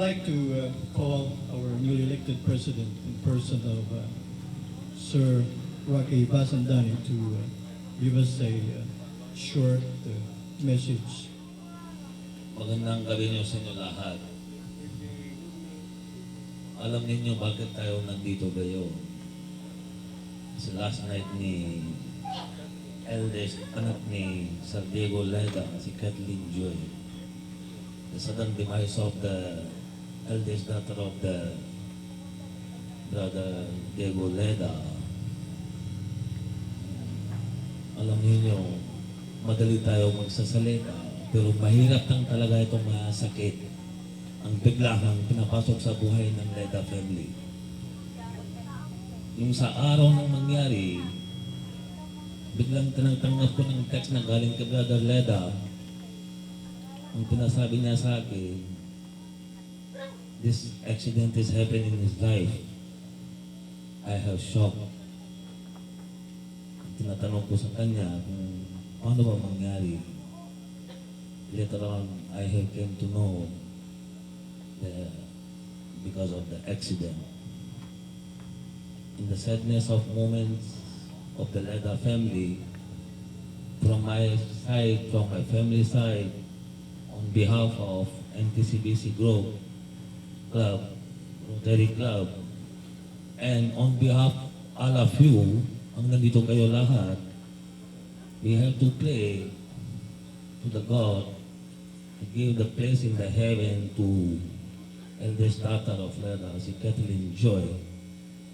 like to call our newly elected president in person of Sir Rocky Basandani to give us a short message. Magandang gabi niyo sa inyo lahat. Alam ninyo bakit tayo nandito ngayon? Kasi last night ni eldest anak ni Sir Diego Leda, si Kathleen Joy, the sudden demise of the eldest daughter of the brother Diego Leda. Alam niyo, madali tayo magsasalita, pero mahirap lang talaga itong mga sakit ang biglahang pinapasok sa buhay ng Leda family. Yung sa araw ng mangyari, biglang tanggap ko ng text na galing kay Brother Leda. Ang pinasabi niya sa akin, this accident is happening in his life. I have shock. Tinatanong ko sa kanya kung paano ba mangyari. Later on, I have came to know because of the accident. In the sadness of moments of the Leda family, from my side, from my family side, on behalf of NTCBC Group Club, Rotary Club, and on behalf all of you, ang nandito kayo lahat, we have to pray to the God to give the place in the heaven to eldest daughter of Leda, si Kathleen Joy,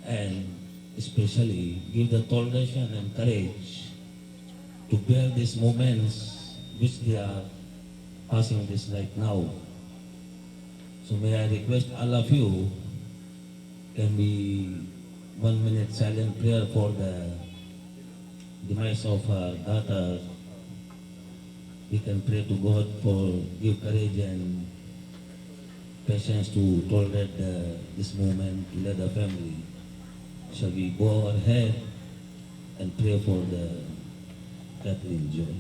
and especially give the toleration and courage to bear these moments which they are passing this right now. So may I request all of you, can be 1 minute silent prayer for the demise of our daughter. We can pray to God for give courage and patience to tolerate this moment to let the family. Shall we go ahead and pray for the Kathleen Joy?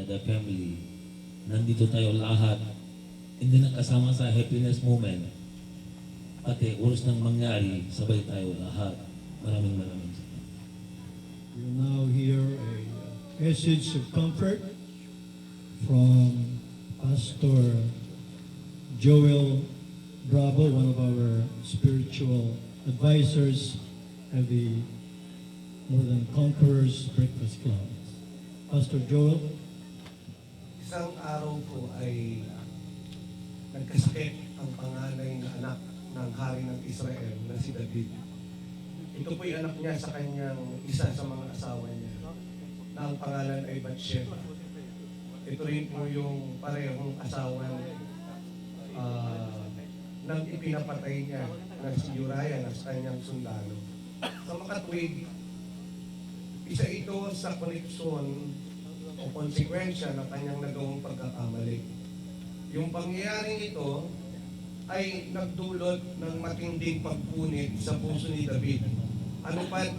The family, nandito tayo lahat, hindi na kasama sa happiness moment, pati oras ng mangyari, sabay tayo lahat. Maraming salamat. We will now hear a message of comfort from Pastor Joel Bravo, one of our spiritual advisors of the More Than Conquerors Breakfast Club. Pastor Joel. Isang araw po ay nagkasakit ang panganay na anak ng hari ng Israel na si David. Ito po'y anak niya sa kanyang isa sa mga asawa niya na ang pangalan ay Bathsheba. Ito rin po yung parehong asawa nang ipinapatay niya na si Uriah na sa kanyang sundalo. Sa makatwid, isa ito sa koneksyon o konsekwensya ng kanyang nagawang pagkakamali. Yung pangyayaring ito ay nagdulot ng matinding pagpunit sa puso ni David. Ano pa,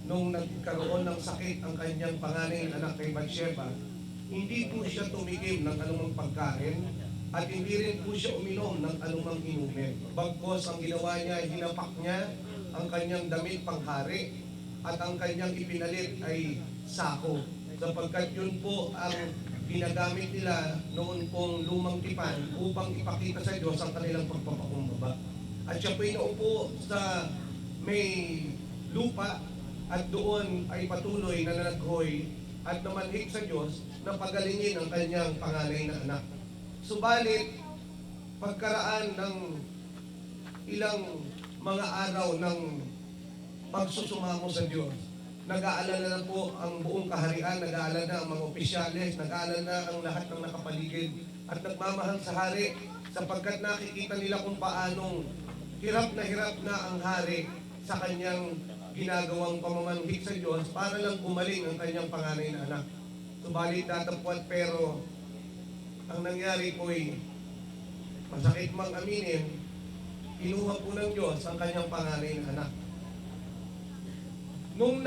nung nagkaroon ng sakit ang kanyang panganay na anak kay Bathsheba, hindi po siya tumigil ng anumang pagkain at hindi rin po siya uminom ng anumang inumin. Bagkos ang ginawa niya, hinapak niya ang kanyang damit panghari at ang kanyang ipinalit ay sako. Sapagkat yun po ang ginagamit nila noon pong lumang tipan upang ipakita sa Diyos ang kanilang pagpapakumbaba. At siya po'y naupo sa may lupa at doon ay patuloy na nanaghoy at namanhik sa Diyos na pagalingin ang kanyang panganay na anak. Subalit, pagkaraan ng ilang mga araw ng pagsusumamo sa Diyos, nag-aalala na po ang buong kaharian, nag-aalala na ang mga opisyales, nag-aalala na ang lahat ng nakapaligid at nagmamahal sa hari sapagkat nakikita nila kung paanong hirap na ang hari sa kanyang ginagawang pamamanhik sa Diyos para lang kumaling ang kanyang panganay na anak. Subalit datapwat pero ang nangyari po ay masakit mang aminin, kinuha po ng Diyos ang kanyang panganay na anak. Nung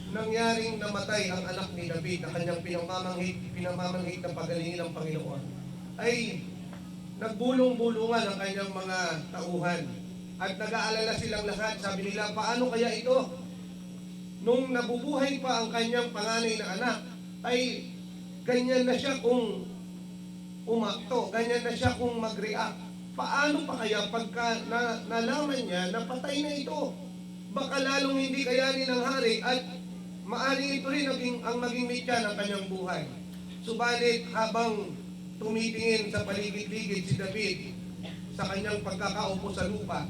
nangyaring namatay ang anak ni David na kanyang pinamamanhik na pagalingin ng Panginoon, ay nagbulong-bulungan ang kanyang mga tauhan. At nag-aalala silang lahat, sabi nila, paano kaya ito? Nung nabubuhay pa ang kanyang panganay na anak, ay ganyan na siya kung umakto, ganyan na siya kung mag-react. Paano pa kaya pagka nalaman niya na patay na ito? Baka lalong hindi kayanin ng hari at maaring ito rin ang maging mitya ng kanyang buhay. Subalit habang tumitingin sa paligid-ligid si David sa kanyang pagkakaupo sa lupa,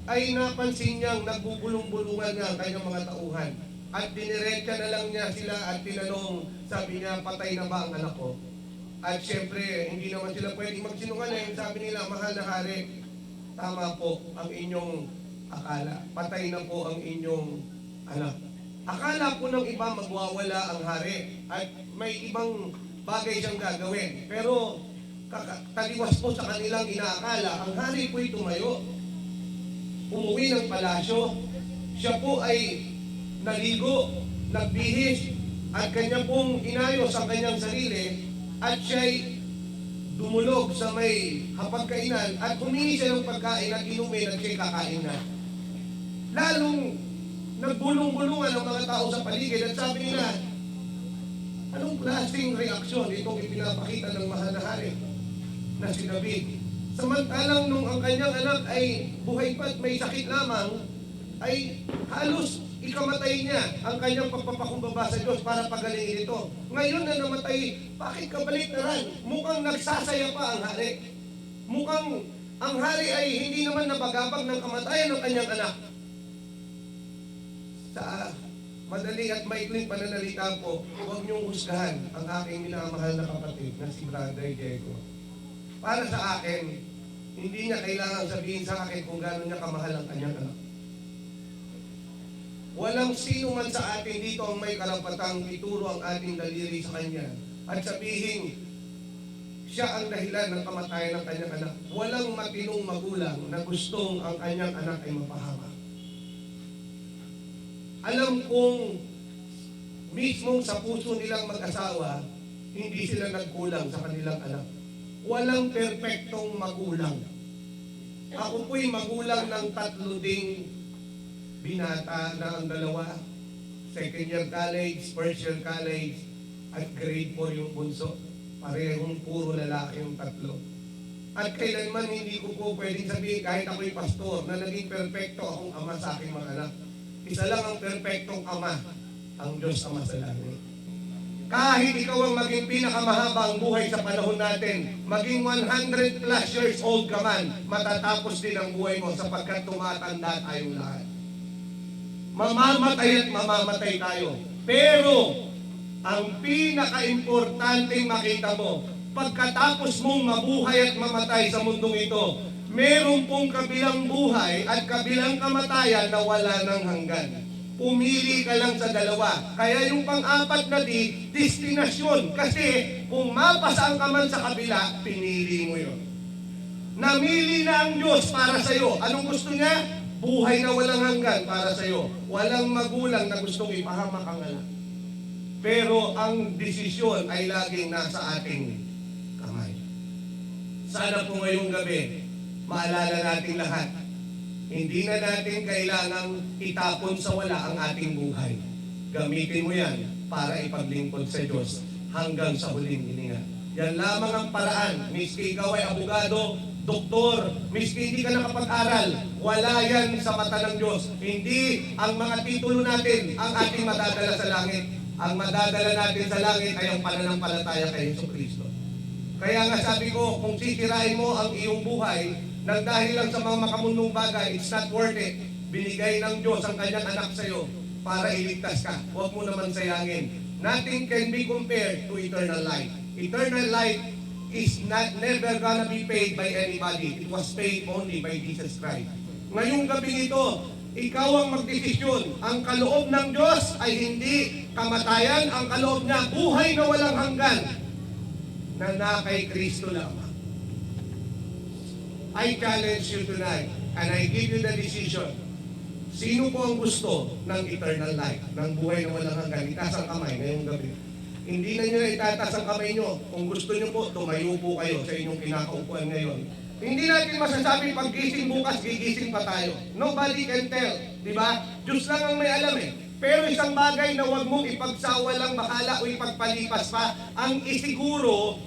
ay napansin niyang nagbubulong-bulungan nga ang kanyang mga tauhan. At diniretsa na lang niya sila at tinanong, sabi niya, patay na ba ang anak ko? At syempre, hindi naman sila pwedeng magsinungaling. Sabi nila, mahal na hari, tama po ang inyong akala. Patay na po ang inyong anak. Akala po ng iba magwawala ang hari at may ibang bagay siyang gagawin. Pero taliwas po sa kanilang inaakala, ang hari po'y tumayo. Umuwi ng palasyo. Siya po ay naligo, nagbihis, at kanya pong inayos ang kanyang sarili at siya'y dumulog sa may hapagkainan at humingi siya ng pagkain at inumin at siya'y kakain na. Lalong nagbulong-bulungan ang mga tao sa paligid at sabi nila, anong klaseng reaksyon itong ipinapakita ng mahal na hari na si David? Samantalang nung ang kanyang anak ay buhay pa at may sakit lamang, ay halos ikamatay niya ang kanyang pagpapakumbaba sa Diyos para pagalingin ito. Ngayon na namatay, bakit kabaliktaran? Mukhang nagsasaya pa ang hari. Mukhang ang hari ay hindi naman nabagabag ng kamatayan ng kanyang anak. Sa madali at maikling pananalita po, huwag niyong husgahan ang aking minamahal na kapatid na si Brother Diego. Para sa akin, hindi niya kailangan sabihin sa akin kung gano'n niya kamahal ang kanyang anak. Walang sino man sa atin dito ang may karapatang ituro ang ating daliri sa kanya at sabihin siya ang dahilan ng kamatayan ng kanyang anak. Walang matinong magulang na gustong ang kanyang anak ay mapahamak. Alam kong mismong sa puso nilang mag-asawa, hindi sila nagkulang sa kanilang anak. Walang perpektong magulang. Ako po'y magulang ng 3 ding binata na ang dalawa. Second year college, first year college, at grade 4 yung bunso. Parehong puro lalaki yung 3. At kailanman hindi ko po pwedeng sabihin kahit ako'y pastor na naging perpekto akong ama sa aking mga anak. Isa lang ang perpektong ama, ang Diyos Ama sa langit. Kahit ikaw ang maging pinakamahabang buhay sa panahon natin, maging 100 plus years old ka man, matatapos din ang buhay mo sapagkat tumatanda tayong lahat. Mamamatay at mamamatay tayo. Pero, ang pinaka-importanting makita mo, pagkatapos mong mabuhay at mamatay sa mundong ito, meron pong kabilang buhay at kabilang kamatayan na wala ng hanggan. Pumili ka lang sa dalawa. Kaya yung pang-apat na destinasyon. Kasi kung mapasaan ka man sa kabila, pinili mo yun. Namili na ang Diyos para sa'yo. Anong gusto niya? Buhay na walang hanggan para sa'yo. Walang magulang na gustong ipahamak ang anak. Pero ang desisyon ay laging nasa ating kamay. Sana po ngayong gabi, maalala natin lahat, hindi na natin kailangang itapon sa wala ang ating buhay. Gamitin mo yan para ipaglingkod sa Diyos hanggang sa huling hininga. Yan lamang ang paraan. Miski ikaw ay abogado, doktor, miski hindi ka nakapag-aral, wala yan sa mata ng Diyos. Hindi ang mga titulo natin ang ating madadala sa langit. Ang madadala natin sa langit ay ang pananampalataya kay Jesucristo. Kaya nga sabi ko, kung sisirain mo ang iyong buhay, nang dahil lang sa mga makamundong bagay, it's not worth it. Binigay ng Diyos ang kanyang anak sa iyo para iligtas ka. Huwag mo naman sayangin. Nothing can be compared to eternal life. Eternal life is never gonna be paid by anybody. It was paid only by Jesus Christ. Ngayong gabi ito, ikaw ang magdesisyon. Ang kaloob ng Diyos ay hindi kamatayan. Ang kaloob niya, buhay na walang hanggan na kay Kristo lamang. I challenge you tonight and I give you the decision. Sino po ang gusto ng eternal life, ng buhay na walang hanggan? Itaas ang kamay ngayong gabi. Hindi na nyo na itataas ang kamay nyo. Kung gusto nyo po, tumayo po kayo sa inyong kinakaupuan ngayon. Hindi natin masasabi paggising bukas, gigising pa tayo. Nobody can tell. Diba? Diyos lang ang may alam eh. Pero isang bagay na huwag mong ipagsawalang bahala o ipagpalipas pa, ang isiguro,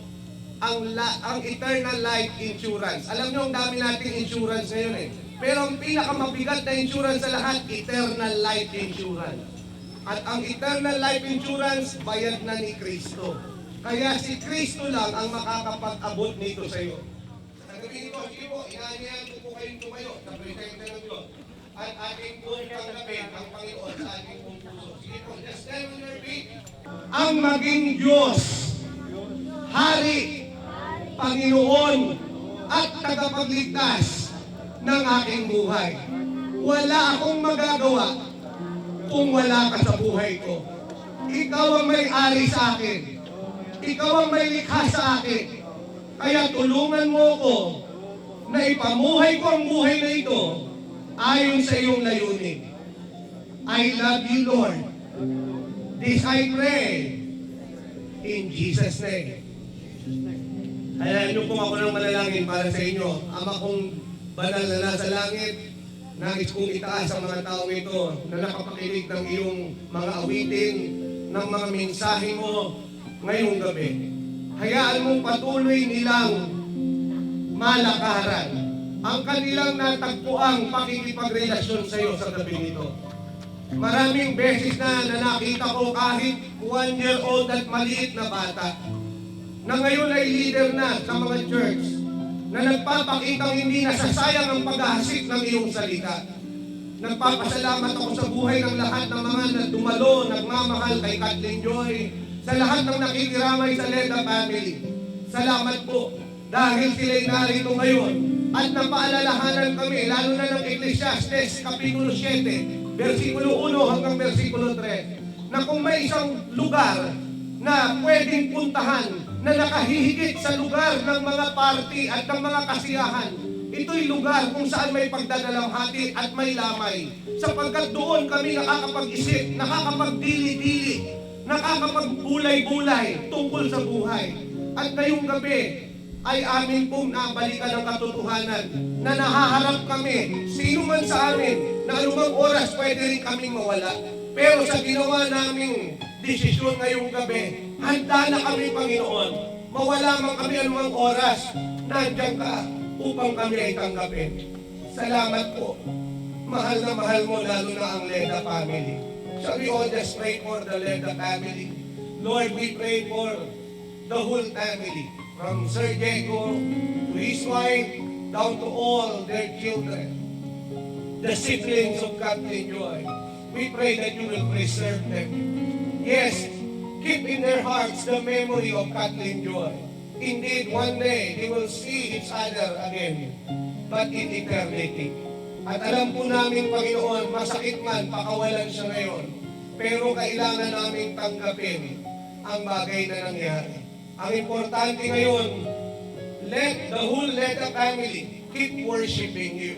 ang eternal life insurance. Alam nyo, ang dami nating insurance ngayon eh. Pero ang pinakamabigat na insurance sa lahat, eternal life insurance. At ang eternal life insurance, bayad na ni Kristo. Kaya si Kristo lang ang makakapag-abot nito sa iyo. Sa gabi nito, sige po, inaanyayan ko po kayong tumayo sa presensya ng Diyos. At ating pong tanggapin ang Panginoon sa ating pong puso. Sige po, just stand on your feet. Ang maging Diyos, Hari, Panginoon, at tagapagligtas ng aking buhay. Wala akong magagawa kung wala ka sa buhay ko. Ikaw ang may-ari sa akin. Ikaw ang may likha sa akin. Kaya tulungan mo ko na ipamuhay ko ang buhay na ito ayon sa iyong layunin. I love you, Lord. This I pray in Jesus' name. Hayaan niyo po ako ng manalangin para sa inyo. Ama kong banal na nasa langit, nais kong itaas ang mga tao ito na nakapakinig ng iyong mga awitin, ng mga mensahe mo ngayong gabi. Hayaan mong patuloy nilang malakaran ang kanilang natagpuang pakikipagrelasyon sa iyo sa gabi nito. Maraming beses na nakita ko kahit 1-year-old at maliit na bata na ngayon ay leader na sa mga church na nagpapakitang hindi nasasayang ang paghahasik ng iyong salita. Nagpapasalamat ako sa buhay ng lahat ng mga dumalo, nagmamahal kay Kathleen Joy, sa lahat ng nakikiramay sa Leda family. Salamat po dahil sila'y narito ngayon at napaalalahanan kami, lalo na ng Ecclesiastes, Kapitulo 7, versikulo 1 hanggang versikulo 3, na kung may isang lugar na pwedeng puntahan na nakahihigit sa lugar ng mga party at ng mga kasiyahan, ito'y lugar kung saan may pagdadalamhati at may lamay. Sapagkat doon kami nakakapag-isip, nakakapagdili-dili, nakakapagbulay-bulay tungkol sa buhay. At ngayong gabi ay amin pong nabalikan ang katotohanan na nahaharap kami, sino man sa amin, na anumang oras pwede rin kaming mawala. Pero sa ginawa naming desisyon ngayong gabi, handa na kami, Panginoon. Mawala man kami anumang oras, nandiyan ka upang kami ay tanggapin. Salamat po. Mahal na mahal mo lalo na ang Leda family. Shall we all just pray for the Leda family? Lord, we pray for the whole family. From Sir Diego to his wife, down to all their children. The siblings of Kathleen Joy. We pray that you will preserve them. Yes, keep in their hearts the memory of Kathleen Joy. Indeed, one day, they will see each other again, but in eternity. At alam po namin, Panginoon, masakit man, pakawalan siya ngayon. Pero kailangan namin tanggapin ang bagay na nangyari. Ang importante ngayon, let the whole Leda family keep worshiping you.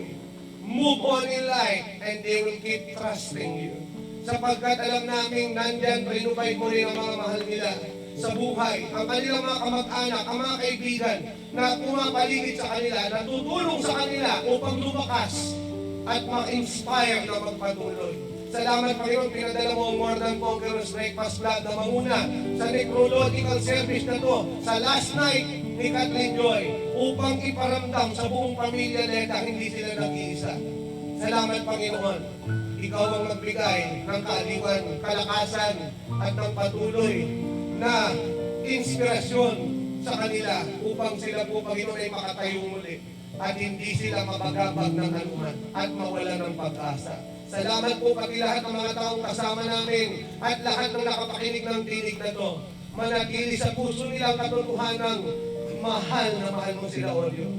Move on in life, and they will keep trusting you. Sapagkat alam namin, nandyan, renovate mo rin ang mga mahal nila sa buhay, ang kanilang mga kamag-anak, ang mga kaibigan na pumapaligid sa kanila, na tutulong sa kanila upang lumakas at ma-inspire na magpatuloy. Salamat, Panginoon, pinadala mo ang More Than Conquerors Breakfast Club na manguna sa necrological service na to sa last night ni Kathleen Joy upang iparamdam sa buong pamilya Leda hindi sila nag-iisa. Salamat, Panginoon. Ikaw ang magbigay ng kaaliwan, kalakasan at ng patuloy na inspirasyon sa kanila upang sila po, Panginoon, ay makatayo muli at hindi sila mabagabag ng anuman at mawala ng pag-asa. Salamat po pati lahat ng mga taong kasama namin at lahat ng nakapakinig ng tinig na to. Manatili sa puso nila ang katotohanan mahal na mahal mo sila, Oreo.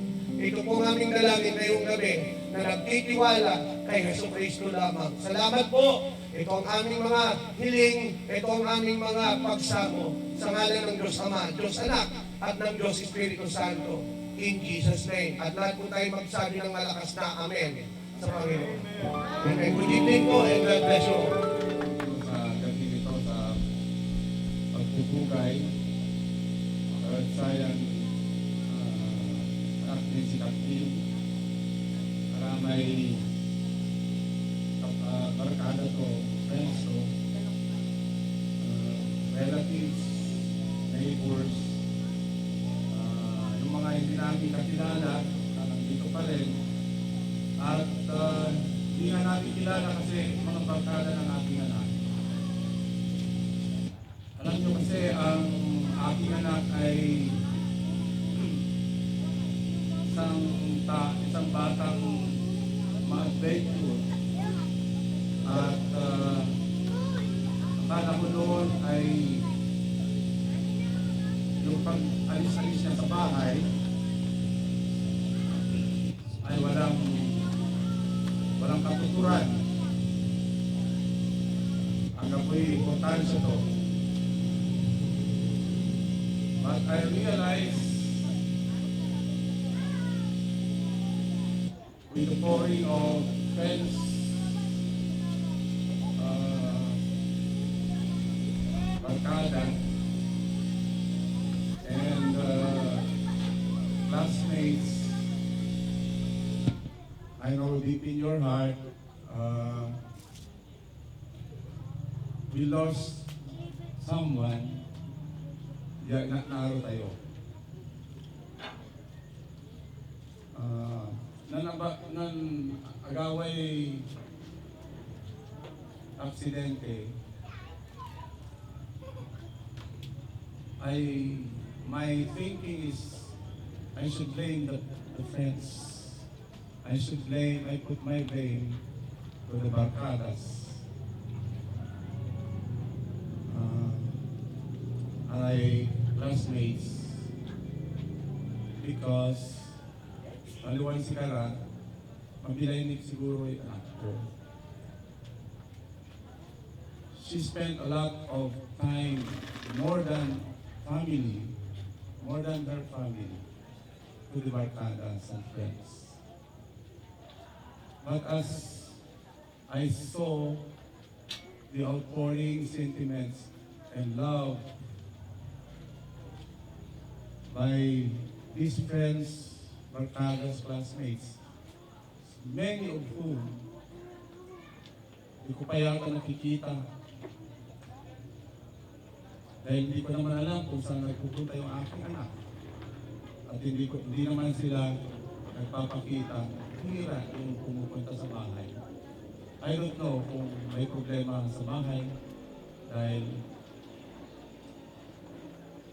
Ito po ang aming dalangin ngayong gabi na nagtitiwala kay Jesucristo lamang. Salamat po. Ito ang aming mga hiling, ito ang aming mga pagsamo sa ngalan ng Diyos Ama, Diyos Anak, at ng Diyos Espiritu Santo. In Jesus' name. At lahat po tayo magsabi ng malakas na Amen sa Panginoon. Amen. Good evening po and God bless you. Sa gabi nito sa pagpupugay at sayang anak din si Kapil para may barkada ko, friends ko, relatives, neighbors, yung mga hindi namin kakilala na nandito pa rin at hindi nga namin kilala kasi mga barkada ng aking anak. Alam nyo kasi ang aking anak ay isang batang ma-adventure at akala ko noon ay yung pag-alis-alis niya sa bahay ay walang katuturan. Ang ako'y importansya to. But I realized with the pouring of friends, barkada, and classmates, I know deep in your heart, we lost someone. Naaro tayo. Nan agaway aksidente my thinking is I should blame the friends. I put my blame to the barkadas. Classmates, because maluwan si Kara, mabilainig siguro yung anak ko. She spent a lot of time, more than her family, to the barkadas and friends. But as I saw the outpouring sentiments and love by these friends, barkadas, classmates, many of whom hindi ko pa yata nakikita dahil hindi ko naman alam kung saan nagpupunta yung aking anak at hindi naman sila nagpapakita hira yung pumupunta sa bahay. I don't know kung may problema sa bahay dahil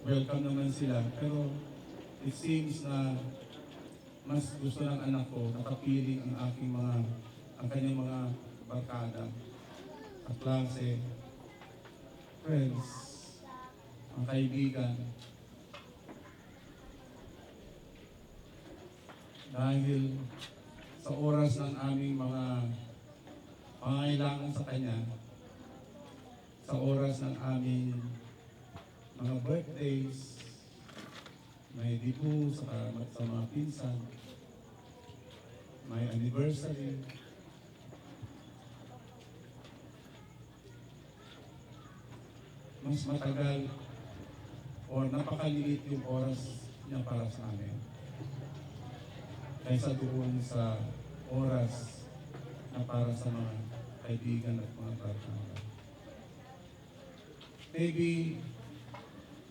welcome naman sila, pero it seems na mas gusto ng anak ko nakapiling ang kanyang mga barkada, kaklase, friends, ang kaibigan. Dahil sa oras ng aming mga pangailangan sa kanya, sa oras ng aming mga birthdays, may dibu sa mga pinsan, may anniversary, mas matagal o napakaliit yung oras niya para sa amin kaysa doon sa oras na para sa mga kaibigan at mga barkada. Maybe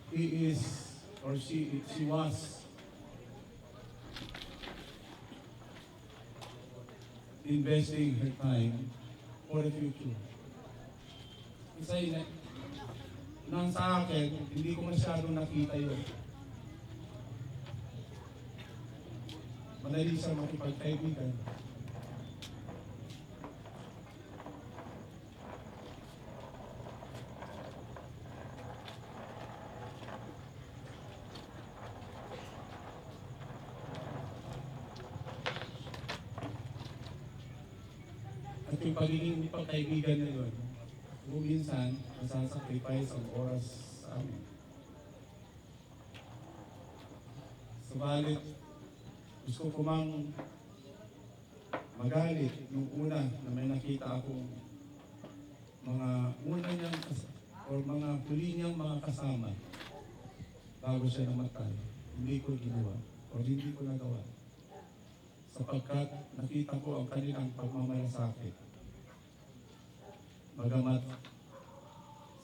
he is or she was investing her time for the future. Kasi nang sa akin, hindi ko masyadong nakita yun. Madali sa makipagkaibigan. At yung pagiging pagkaibigan na yun, kung minsan, nasasacrifice ang oras sa amin. Subalit, gusto ko mang magalit nung una na may nakita akong mga una niyang o mga huli niyang mga kasama bago siya namatay. Hindi ko ginawa o hindi ko nagawa sapagkat nakita ko ang kanilang pagmamalasakit. Bagamat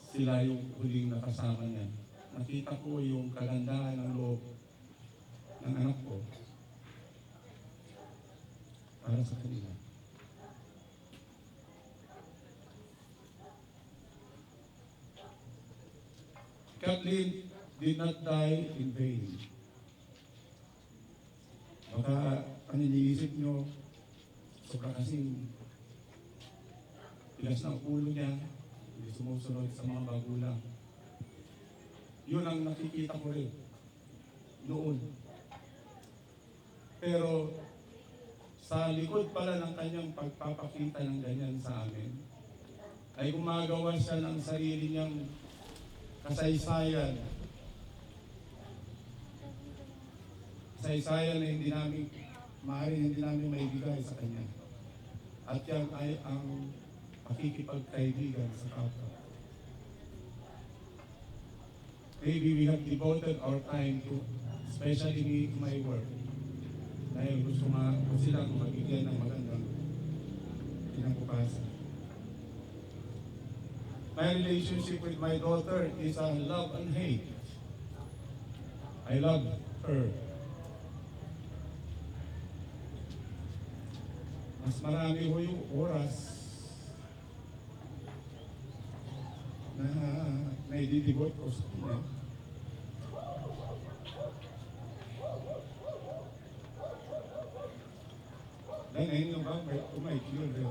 sila yung huling nakasama niya, nakita ko yung kagandahan ng loob ng anak ko para sa kanila. Kathleen did not die in vain. Baka ang iniisip nyo, sobra kasing tigas ng ulo niya, hindi sumusunod sa mga magulang. Yun ang nakikita ko rin noon. Pero sa likod pala ng kanyang pagpapakita ng ganyan sa amin, ay gumagawa siya ng sarili niyang kasaysayan. Kasaysayan na maaaring hindi namin maibigay sa kanya. At yan ay ang pakikipagkaibigan sa kapwa. Maybe we have devoted our time to, especially me, to my work. Dahil gusto ko silang magbigay ng magandang kinabukasan. My relationship with my daughter is a love and hate. I love her. Mas marami ko yung oras na naididibot ko sa kanya. Dahil ngayon yung ba, may children.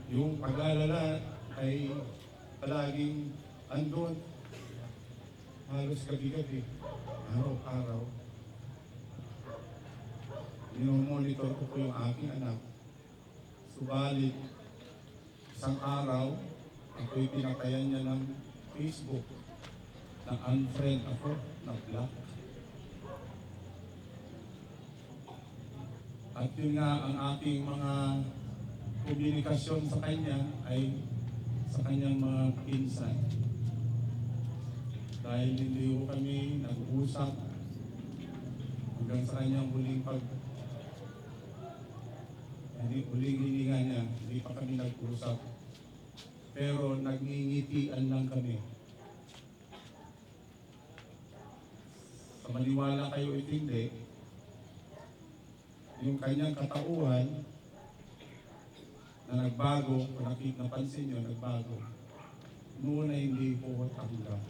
Yung pag-aalala ay palaging andun. Halos gabi-gabi, araw-araw. Minomonitor ko po yung aking anak. Subalit, isang araw, ako'y pinatayan niya ng Facebook na unfriend ako, na block. At yun nga, ang aking mga komunikasyon sa kanya ay sa kanyang mga pinsan. Dahil hindi ko kami nag-uusap hanggang sa kanyang huling hininga niya, hindi pa kami nag-uusap. Pero nagngingitian lang kami. Sa maniwala kayo itindi, yung kanyang katauhan na nagbago, kung napansin nyo, nagbago. Noon ay hindi po tanggap.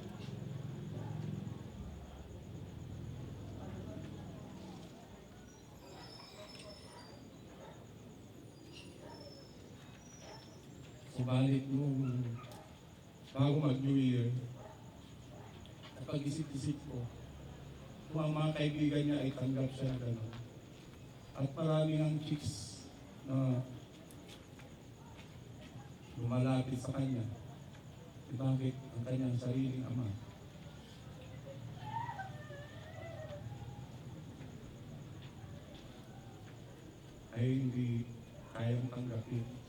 Subalit nung bago mag-New Year, napag-isip-isip ko, kung ang mga kaibigan niya ay tanggap siya na gano'n. At maraming ang chicks na lumalapit sa kanya. Bakit ang kanyang sariling ama ay hindi kayang tanggapin.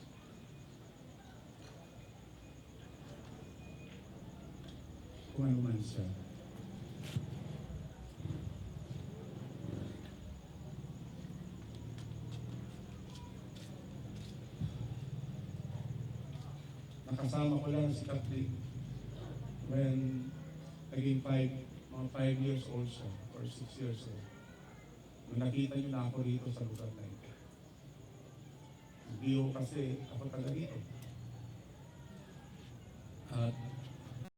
Kung ano man siya. Nakasama ko lang si Kathleen when naging mga 5 years old siya, or 6 years old. Nung nakita niyo na ako rito sa lugar na ito. Hindi ko kasi ako taga rito. At